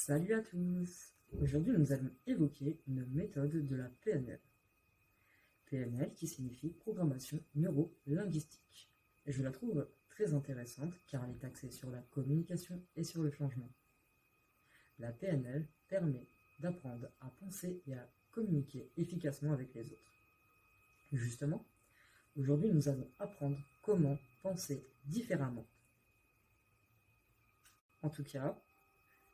Salut à tous! Aujourd'hui, nous allons évoquer une méthode de la PNL. PNL qui signifie programmation neuro-linguistique. Et je la trouve très intéressante car elle est axée sur la communication et sur le changement. La PNL permet d'apprendre à penser et à communiquer efficacement avec les autres. Justement, aujourd'hui, nous allons apprendre comment penser différemment. En tout cas,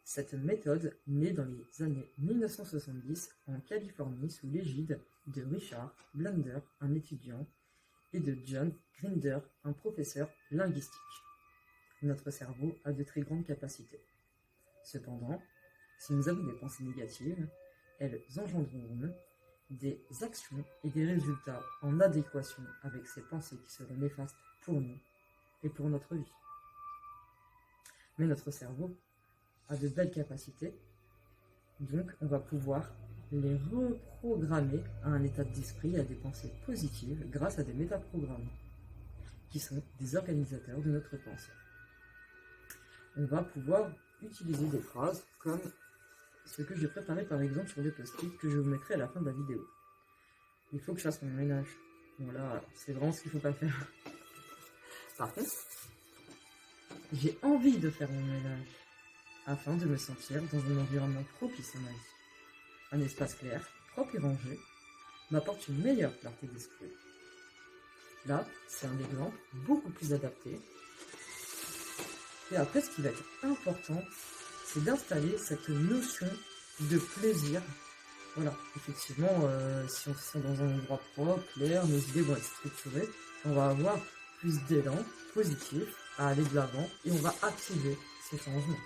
cette méthode naît dans les années 1970 en Californie sous l'égide de Richard Blender, un étudiant, et de John Grinder, un professeur linguistique. Notre cerveau a de très grandes capacités. Cependant, si nous avons des pensées négatives, elles engendreront des actions et des résultats en adéquation avec ces pensées qui seront néfastes pour nous et pour notre vie. Mais notre cerveau a de belles capacités, donc on va pouvoir les reprogrammer à un état d'esprit, à des pensées positives grâce à des métaprogrammes qui sont des organisateurs de notre pensée. On va pouvoir utiliser des phrases comme ce que j'ai préparé par exemple sur des post-it que je vous mettrai à la fin de la vidéo. Il faut que je fasse mon ménage. Voilà, c'est vraiment ce qu'il ne faut pas faire. Par contre, j'ai envie de faire mon ménage afin de me sentir dans un environnement propice à ma vie. Un espace clair, propre et rangé, m'apporte une meilleure clarté d'esprit. Là, c'est un exemple beaucoup plus adapté. Et après, ce qui va être important, c'est d'installer cette notion de plaisir. Voilà, effectivement, si on se sent dans un endroit propre, clair, nos idées vont être structurées, on va avoir plus d'élan positif à aller de l'avant et on va activer ces changements.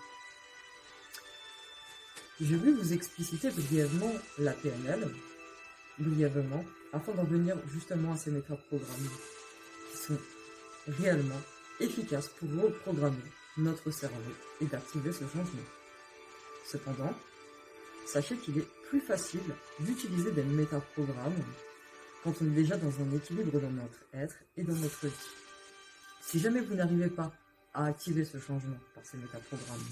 Je vais vous expliciter brièvement la PNL, afin d'en venir justement à ces métaprogrammes qui sont réellement efficaces pour reprogrammer notre cerveau et d'activer ce changement. Cependant, sachez qu'il est plus facile d'utiliser des métaprogrammes quand on est déjà dans un équilibre dans notre être et dans notre vie. Si jamais vous n'arrivez pas à activer ce changement par ces métaprogrammes,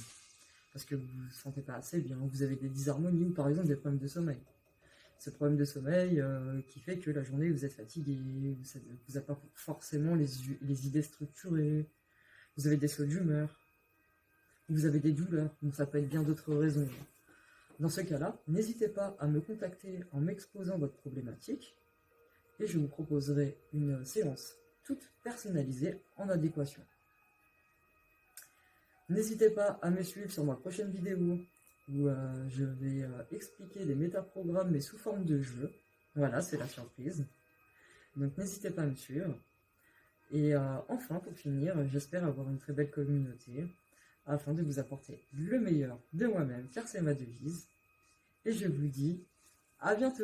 parce que vous ne vous sentez pas assez bien, vous avez des disharmonies ou par exemple des problèmes de sommeil. Ce problème de sommeil qui fait que la journée vous êtes fatigué, vous n'avez pas forcément les idées structurées, vous avez des sauts d'humeur, vous avez des douleurs, donc ça peut être bien d'autres raisons. Dans ce cas-là, n'hésitez pas à me contacter en m'exposant votre problématique et je vous proposerai une séance toute personnalisée en adéquation. N'hésitez pas à me suivre sur ma prochaine vidéo où je vais expliquer les métaprogrammes mais sous forme de jeu. Voilà, c'est la surprise. Donc n'hésitez pas à me suivre. Et enfin, pour finir, j'espère avoir une très belle communauté afin de vous apporter le meilleur de moi-même, car c'est ma devise. Et je vous dis à bientôt.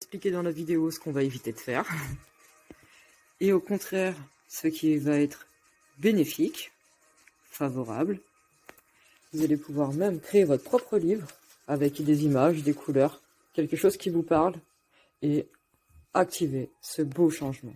Expliquer dans la vidéo ce qu'on va éviter de faire. Et au contraire, ce qui va être bénéfique, favorable. Vous allez pouvoir même créer votre propre livre avec des images, des couleurs, quelque chose qui vous parle et activer ce beau changement.